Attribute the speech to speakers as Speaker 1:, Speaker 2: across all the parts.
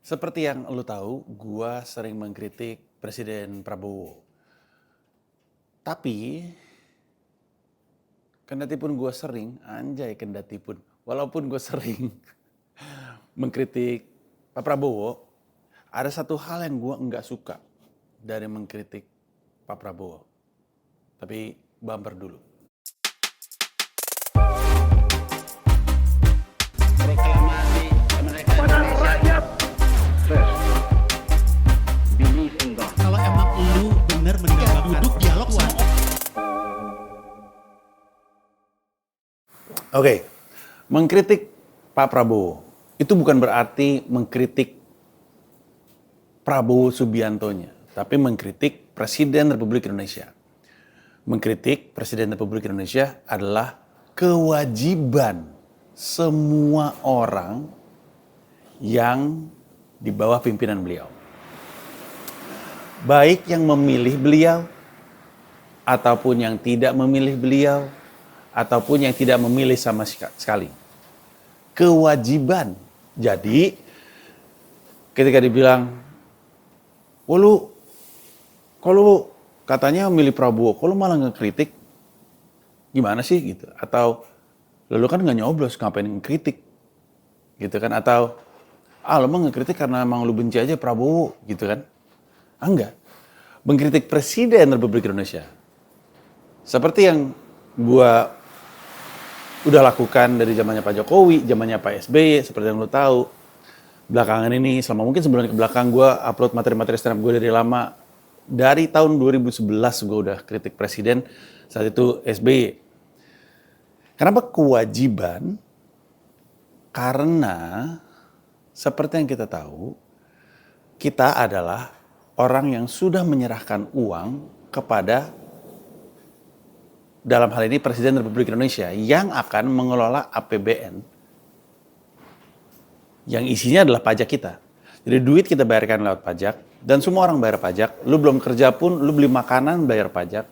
Speaker 1: Seperti yang lu tahu, gua sering mengkritik Presiden Prabowo. Tapi, kendatipun gua sering, anjay kendatipun, walaupun gua sering mengkritik Pak Prabowo, ada satu hal yang gua nggak suka dari mengkritik Pak Prabowo. Tapi bumper dulu.
Speaker 2: Proklamasi kemerdekaan Indonesia. Believe in God.
Speaker 3: Kalau emang lu bener mendapatkan duduk dialog sama
Speaker 1: Oke, mengkritik Pak Prabowo itu bukan berarti mengkritik Prabowo Subiantonya, tapi mengkritik Presiden Republik Indonesia. Mengkritik Presiden Republik Indonesia adalah kewajiban semua orang yang di bawah pimpinan beliau. Baik yang memilih beliau, ataupun yang tidak memilih beliau, ataupun yang tidak memilih sama sekali. Kewajiban. Jadi, ketika dibilang, "Wah lu, kalau katanya memilih Prabowo, kalau malah ngekritik, gimana sih?" gitu. Atau, "Lalu kan nggak nyoblos, ngapain ngekritik?" gitu kan. Atau, "Lu mah ngekritik karena emang lu benci aja Prabowo," gitu kan. Enggak. Mengkritik Presiden Republik Indonesia. Seperti yang gua udah lakukan dari zamannya Pak Jokowi, zamannya Pak SBY, seperti yang lo tahu. Belakangan ini, selama mungkin sebulan ke belakang, gue upload materi-materi stand up gue dari lama. Dari tahun 2011 gue udah kritik Presiden, saat itu SBY. Kenapa kewajiban? Karena seperti yang kita tahu, kita adalah orang yang sudah menyerahkan uang kepada, dalam hal ini Presiden Republik Indonesia, yang akan mengelola APBN yang isinya adalah pajak kita. Jadi duit kita bayarkan lewat pajak, dan semua orang bayar pajak. Lu belum kerja pun, lu beli makanan bayar pajak.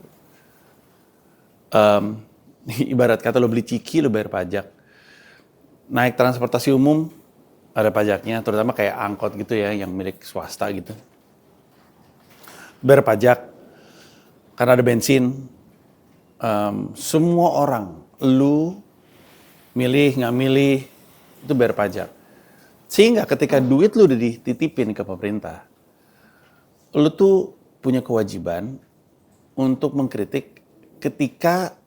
Speaker 1: Ibarat kata lu beli ciki, lu bayar pajak. Naik transportasi umum, ada pajaknya, terutama kayak angkot gitu ya, yang milik swasta gitu. Bayar pajak, karena ada bensin. Semua orang, lu milih nggak milih, itu bayar pajak. Sehingga ketika duit lu udah dititipin ke pemerintah, lu tuh punya kewajiban untuk mengkritik ketika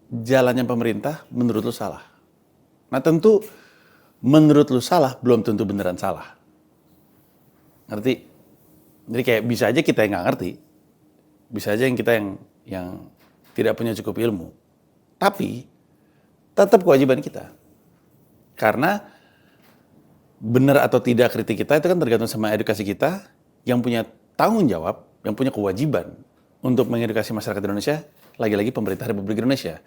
Speaker 1: jalannya pemerintah menurut lu salah. Nah tentu menurut lu salah belum tentu beneran salah. Ngerti? Jadi kayak bisa aja kita yang nggak ngerti, bisa aja yang kita yang tidak punya cukup ilmu. Tapi tetap kewajiban kita. Karena benar atau tidak kritik kita itu kan tergantung sama edukasi kita, yang punya tanggung jawab, yang punya kewajiban untuk mengedukasi masyarakat Indonesia, lagi-lagi pemerintah Republik Indonesia.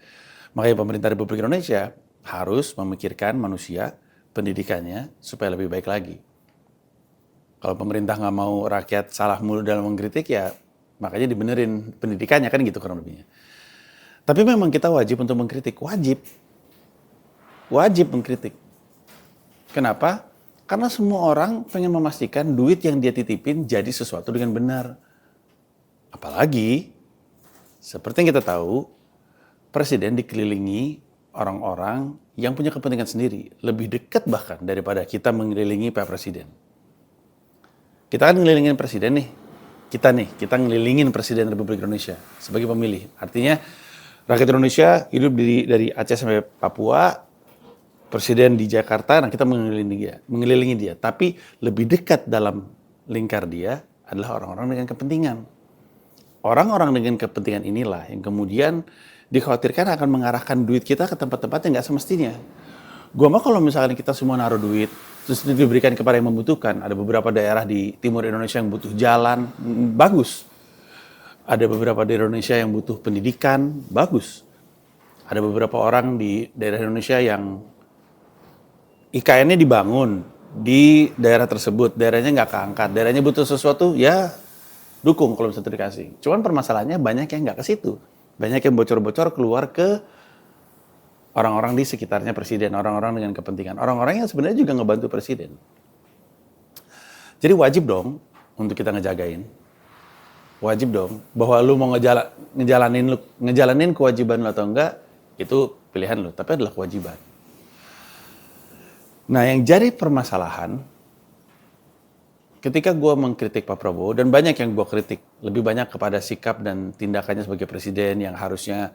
Speaker 1: Makanya pemerintah Republik Indonesia harus memikirkan manusia, pendidikannya supaya lebih baik lagi. Kalau pemerintah nggak mau rakyat salah mulu dalam mengkritik, ya makanya dibenerin pendidikannya, kan gitu kurang lebihnya. Tapi memang kita wajib untuk mengkritik, wajib mengkritik. Kenapa? Karena semua orang pengen memastikan duit yang dia titipin jadi sesuatu dengan benar. Apalagi, seperti yang kita tahu, Presiden dikelilingi orang-orang yang punya kepentingan sendiri. Lebih dekat bahkan daripada kita mengelilingi Pak Presiden. Kita kan ngelilingin Presiden nih. Kita ngelilingin Presiden Republik Indonesia sebagai pemilih. Artinya, rakyat Indonesia hidup dari Aceh sampai Papua, Presiden di Jakarta, nah kita mengelilingi dia. Tapi lebih dekat dalam lingkar dia adalah orang-orang dengan kepentingan. Orang-orang dengan kepentingan inilah yang kemudian dikhawatirkan akan mengarahkan duit kita ke tempat-tempat yang nggak semestinya. Gua mah kalau misalkan kita semua naruh duit, terus diberikan kepada yang membutuhkan. Ada beberapa daerah di timur Indonesia yang butuh jalan, bagus. Ada beberapa daerah Indonesia yang butuh pendidikan, bagus. Ada beberapa orang di daerah Indonesia yang IKN-nya dibangun di daerah tersebut, daerahnya nggak keangkat, daerahnya butuh sesuatu, ya dukung kalau bisa dikasih. Cuman permasalahannya banyak yang nggak ke situ. Banyak yang bocor-bocor keluar ke orang-orang di sekitarnya Presiden, orang-orang dengan kepentingan. Orang-orang yang sebenarnya juga ngebantu Presiden. Jadi wajib dong untuk kita ngejagain. Wajib dong. Bahwa lu mau ngejalanin kewajiban lu atau enggak, itu pilihan lu. Tapi adalah kewajiban. Nah, yang jadi permasalahan, ketika gue mengkritik Pak Prabowo, dan banyak yang gue kritik, lebih banyak kepada sikap dan tindakannya sebagai presiden yang harusnya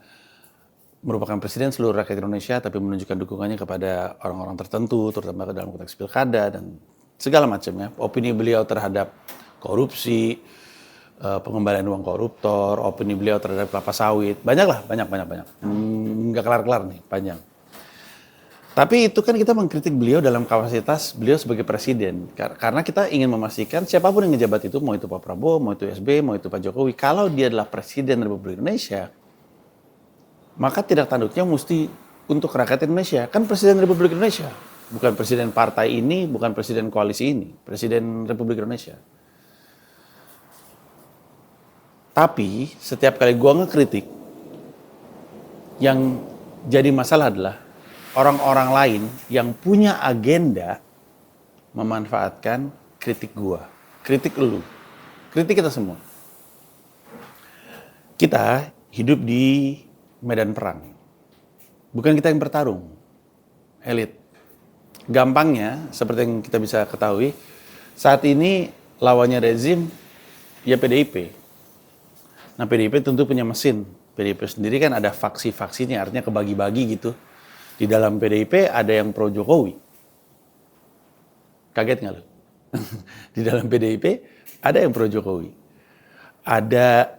Speaker 1: merupakan presiden seluruh rakyat Indonesia, tapi menunjukkan dukungannya kepada orang-orang tertentu, terutama dalam konteks pilkada dan segala macamnya. Opini beliau terhadap korupsi, pengembalian uang koruptor, opini beliau terhadap kelapa sawit, banyak. Nggak kelar-kelar nih, panjang. Tapi itu kan kita mengkritik beliau dalam kapasitas beliau sebagai presiden. Karena kita ingin memastikan siapapun yang ngejabat itu, mau itu Pak Prabowo, mau itu SBY, mau itu Pak Jokowi, kalau dia adalah presiden Republik Indonesia, maka tidak tanduknya mesti untuk rakyat Indonesia. Kan presiden Republik Indonesia, bukan presiden partai ini, bukan presiden koalisi ini, presiden Republik Indonesia. Tapi setiap kali gua ngekritik, yang jadi masalah adalah orang-orang lain yang punya agenda memanfaatkan kritik gua, kritik lu, kritik kita semua. Kita hidup di medan perang. Bukan kita yang bertarung. Elit. Gampangnya, seperti yang kita bisa ketahui, saat ini lawannya rezim ya PDIP. Nah, PDIP tentu punya mesin. PDIP sendiri kan ada faksi-faksinya, artinya kebagi-bagi gitu. Di dalam PDIP ada yang pro Jokowi. Kaget nggak lu? Di dalam PDIP ada yang pro Jokowi. Ada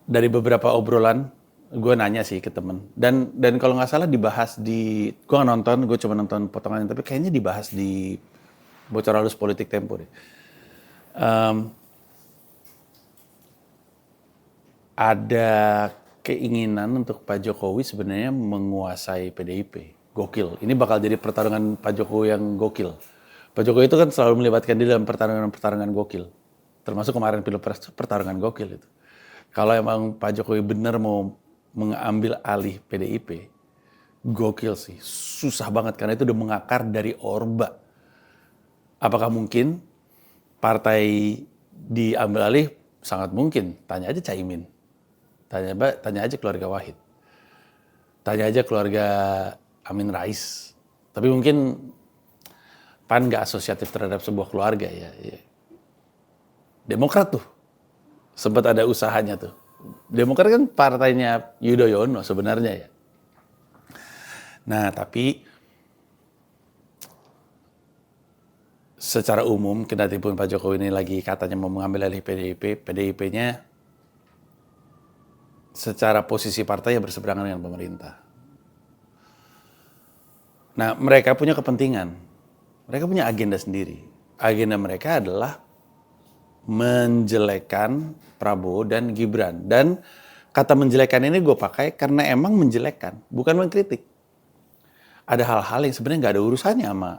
Speaker 1: dari beberapa obrolan, gue nanya sih ke temen. Dan kalau nggak salah dibahas di, gue nggak nonton, gue cuma nonton potongannya, tapi kayaknya dibahas di Bocor Halus Politik Tempo deh. Ada keinginan untuk Pak Jokowi sebenarnya menguasai PDIP. Gokil. Ini bakal jadi pertarungan Pak Jokowi yang gokil. Pak Jokowi itu kan selalu melibatkan diri dalam pertarungan gokil. Termasuk kemarin Pilpres, pertarungan gokil itu. Kalau emang Pak Jokowi benar mau mengambil alih PDIP, gokil sih. Susah banget karena itu udah mengakar dari Orba. Apakah mungkin partai diambil alih? Sangat mungkin. Tanya aja Caimin. Tanya aja keluarga Wahid. Tanya aja keluarga Amin Rais. Tapi mungkin PAN nggak asosiatif terhadap sebuah keluarga ya. Demokrat tuh sempat ada usahanya tuh. Demokrat kan partainya Yudhoyono sebenarnya ya. Nah tapi secara umum kendatipun Pak Jokowi ini lagi katanya mau mengambil alih PDIP, PDIP-nya secara posisi partai yang berseberangan dengan pemerintah. Nah, mereka punya kepentingan. Mereka punya agenda sendiri. Agenda mereka adalah menjelekkan Prabowo dan Gibran. Dan kata menjelekkan ini gue pakai karena emang menjelekkan, bukan mengkritik. Ada hal-hal yang sebenarnya nggak ada urusannya sama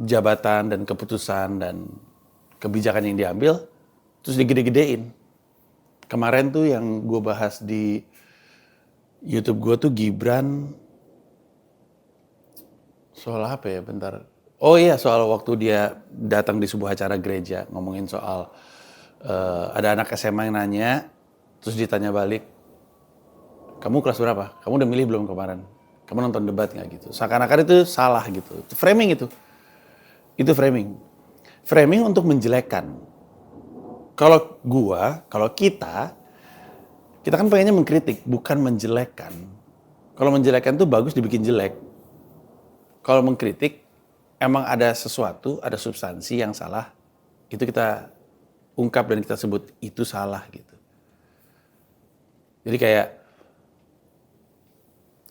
Speaker 1: jabatan dan keputusan dan kebijakan yang diambil, terus digede-gedein. Kemarin tuh yang gue bahas di YouTube gue tuh Gibran soal apa ya, bentar. Oh iya, soal waktu dia datang di sebuah acara gereja ngomongin soal ada anak SMA yang nanya, terus ditanya balik, kamu kelas berapa? Kamu udah milih belum kemarin? Kamu nonton debat nggak gitu? Seakan-akan itu salah gitu. Itu framing itu. Itu framing. Framing untuk menjelekkan. Kalau kita kan pengennya mengkritik, bukan menjelekkan. Kalau menjelekkan tuh bagus dibikin jelek. Kalau mengkritik, emang ada sesuatu, ada substansi yang salah, itu kita ungkap dan kita sebut itu salah gitu. Jadi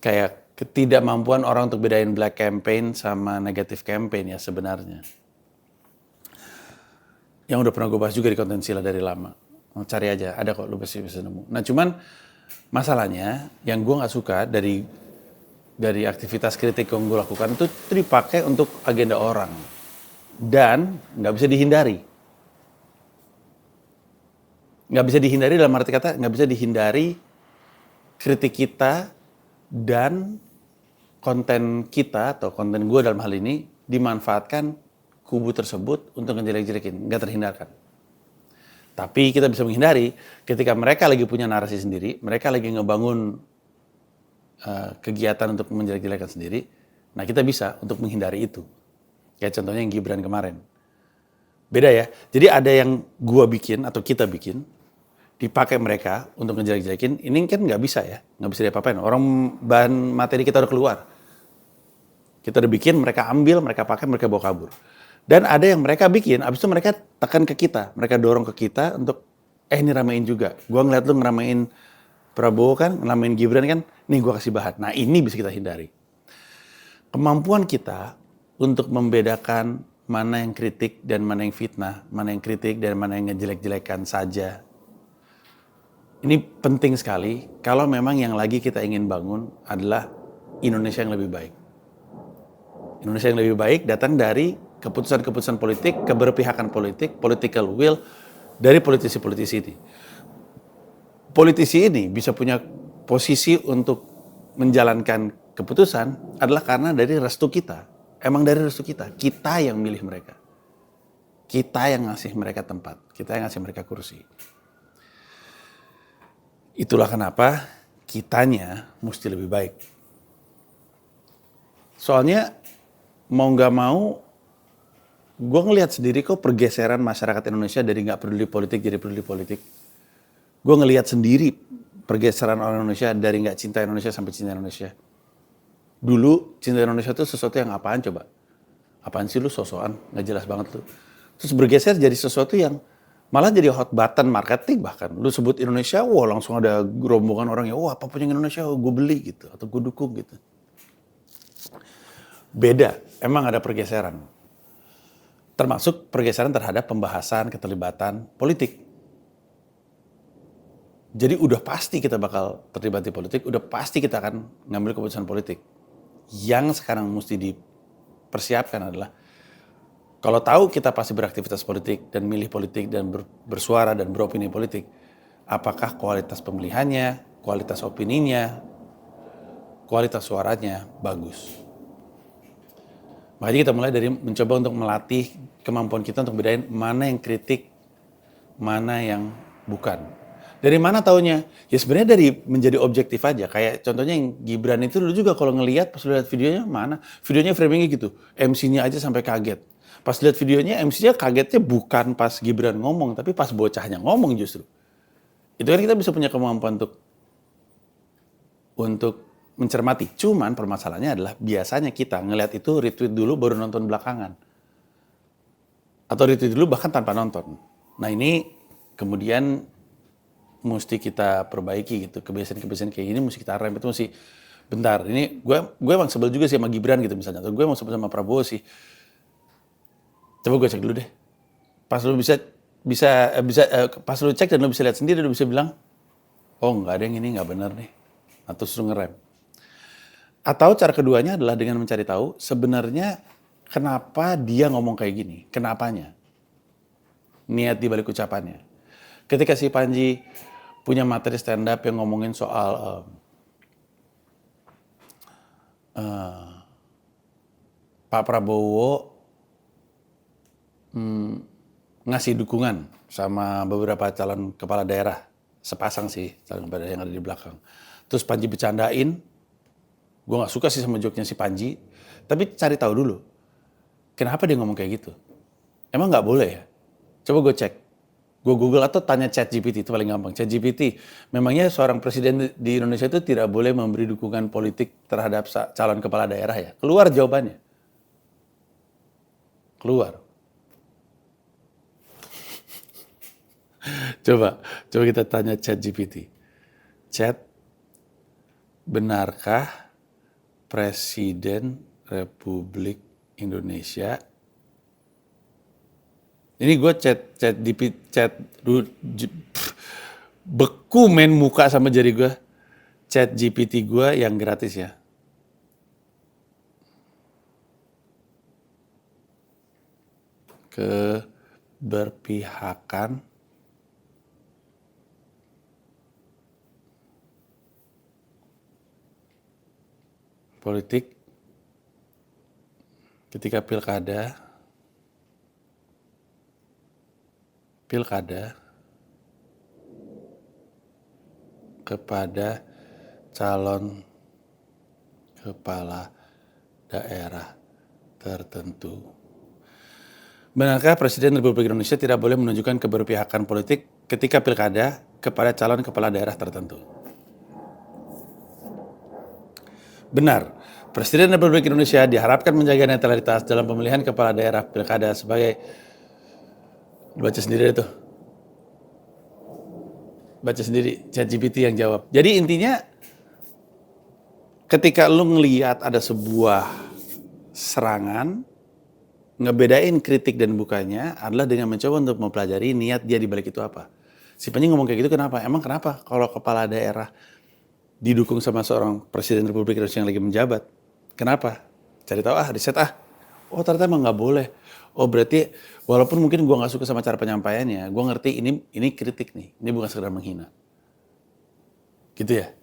Speaker 1: kayak ketidakmampuan orang untuk bedain black campaign sama negative campaign ya sebenarnya. Yang udah pernah gue bahas juga di konten Sila dari lama. Cari aja, ada kok lu bisa nemu. Nah cuman masalahnya yang gue gak suka dari aktivitas kritik yang gue lakukan itu dipakai untuk agenda orang. Dan gak bisa dihindari. Gak bisa dihindari dalam arti kata, gak bisa dihindari kritik kita dan konten kita atau konten gue dalam hal ini dimanfaatkan kubu tersebut untuk ngejelek-jelekin, nggak terhindarkan. Tapi kita bisa menghindari ketika mereka lagi punya narasi sendiri, mereka lagi ngebangun kegiatan untuk menjelek-jelekan sendiri, nah kita bisa untuk menghindari itu. Kayak contohnya yang Gibran kemarin. Beda ya, jadi ada yang gua bikin atau kita bikin, dipakai mereka untuk ngejelek-jelekin, ini kan nggak bisa ya, nggak bisa diapa-apain. Orang bahan materi kita udah keluar. Kita udah bikin, mereka ambil, mereka pakai, mereka bawa kabur. Dan ada yang mereka bikin, abis itu mereka tekan ke kita, mereka dorong ke kita untuk, ini ramein juga. Gua ngeliat lu ngeramein Prabowo kan, ngeramein Gibran kan, nih gua kasih bahan. Nah ini bisa kita hindari. Kemampuan kita untuk membedakan mana yang kritik dan mana yang fitnah, mana yang kritik dan mana yang ngejelek-jelekan saja. Ini penting sekali kalau memang yang lagi kita ingin bangun adalah Indonesia yang lebih baik. Indonesia yang lebih baik datang dari keputusan-keputusan politik, keberpihakan politik, political will dari politisi-politisi ini. Politisi ini bisa punya posisi untuk menjalankan keputusan adalah karena dari restu kita. Emang dari restu kita. Kita yang milih mereka. Kita yang ngasih mereka tempat. Kita yang ngasih mereka kursi. Itulah kenapa kitanya mesti lebih baik. Soalnya mau gak mau, gue ngelihat sendiri kok pergeseran masyarakat Indonesia dari gak peduli politik jadi peduli politik. Gue ngelihat sendiri pergeseran orang Indonesia dari gak cinta Indonesia sampai cinta Indonesia. Dulu cinta Indonesia itu sesuatu yang apaan coba? Apaan sih lu sosokan? Gak jelas banget lu. Terus bergeser jadi sesuatu yang malah jadi hot button marketing bahkan. Lu sebut Indonesia, wah langsung ada rombongan orang yang, wah apapun yang Indonesia gue beli gitu. Atau gue dukung gitu. Beda, emang ada pergeseran. Termasuk pergeseran terhadap pembahasan, keterlibatan politik. Jadi udah pasti kita bakal terlibat di politik, udah pasti kita akan ngambil keputusan politik. Yang sekarang mesti dipersiapkan adalah, kalau tahu kita pasti beraktivitas politik dan milih politik dan bersuara dan beropini politik, apakah kualitas pemilihannya, kualitas opininya, kualitas suaranya bagus. Makanya kita mulai dari mencoba untuk melatih kemampuan kita untuk bedain mana yang kritik, mana yang bukan. Dari mana taunya? Ya sebenarnya dari menjadi objektif aja. Kayak contohnya yang Gibran itu dulu juga kalau ngelihat pas lihat videonya mana? Videonya framingnya gitu. MC-nya aja sampai kaget. Pas lihat videonya MC-nya kagetnya bukan pas Gibran ngomong, tapi pas bocahnya ngomong justru. Itu kan kita bisa punya kemampuan untuk mencermati. Cuman permasalahannya adalah biasanya kita ngelihat itu retweet dulu baru nonton belakangan. Atau retweet dulu bahkan tanpa nonton. Nah ini kemudian mesti kita perbaiki gitu. Kebiasaan-kebiasaan kayak gini mesti kita rem. Itu mesti bentar. Ini gue emang sebel juga sih sama Gibran gitu misalnya. Atau gue emang sebel sama Prabowo sih. Coba gue cek dulu deh. Pas lu pas lu cek dan lu bisa lihat sendiri, lu bisa bilang, oh nggak ada yang ini nggak benar nih. Atau suruh ngerem. Atau cara keduanya adalah dengan mencari tahu sebenarnya kenapa dia ngomong kayak gini. Kenapanya. Niat di balik ucapannya. Ketika si Panji punya materi stand up yang ngomongin soal Pak Prabowo ngasih dukungan sama beberapa calon kepala daerah, sepasang sih calon kepala daerah yang ada di belakang. Terus Panji bercandain, gue nggak suka sih sama joke-nya si Panji, tapi cari tahu dulu kenapa dia ngomong kayak gitu. Emang nggak boleh ya? Coba gue cek. Gue Google atau tanya ChatGPT, itu paling gampang. ChatGPT, memangnya seorang presiden di Indonesia itu tidak boleh memberi dukungan politik terhadap calon kepala daerah ya? Keluar jawabannya. Keluar. Coba kita tanya ChatGPT. Chat, benarkah Presiden Republik Indonesia? Ini gue chat beku main muka sama jari gue. Chat GPT gue yang gratis ya. Keberpihakan politik ketika pilkada kepada calon kepala daerah tertentu. Benarkah Presiden Republik Indonesia tidak boleh menunjukkan keberpihakan politik ketika pilkada kepada calon kepala daerah tertentu? Benar, Presiden Republik Indonesia diharapkan menjaga netralitas dalam pemilihan kepala daerah pilkada sebagai... Baca sendiri itu. Baca sendiri, ChatGPT yang jawab. Jadi intinya, ketika lu ngelihat ada sebuah serangan, ngebedain kritik dan bukannya adalah dengan mencoba untuk mempelajari niat dia di balik itu apa. Si Panji ngomong kayak gitu kenapa? Emang kenapa kalau kepala daerah didukung sama seorang Presiden Republik Indonesia yang lagi menjabat? Kenapa? Cari tahu riset Oh ternyata emang nggak boleh. Oh berarti walaupun mungkin gue nggak suka sama cara penyampaiannya, gue ngerti ini kritik nih, ini bukan sekedar menghina. Gitu ya.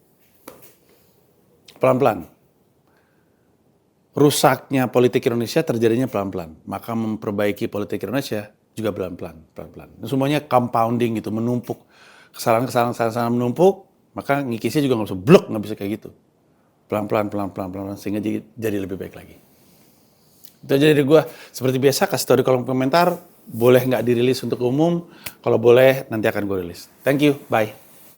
Speaker 1: Pelan-pelan. Rusaknya politik Indonesia terjadinya pelan-pelan. Maka memperbaiki politik Indonesia juga pelan-pelan. Semuanya compounding gitu, menumpuk. Kesalahan menumpuk, maka ngikisnya juga nggak bisa blok, nggak bisa kayak gitu. Pelan-pelan, sehingga jadi lebih baik lagi. Itu aja dari gue. Seperti biasa, kasih tahu di kolom komentar. Boleh nggak dirilis untuk umum? Kalau boleh, nanti akan gue rilis. Thank you, bye.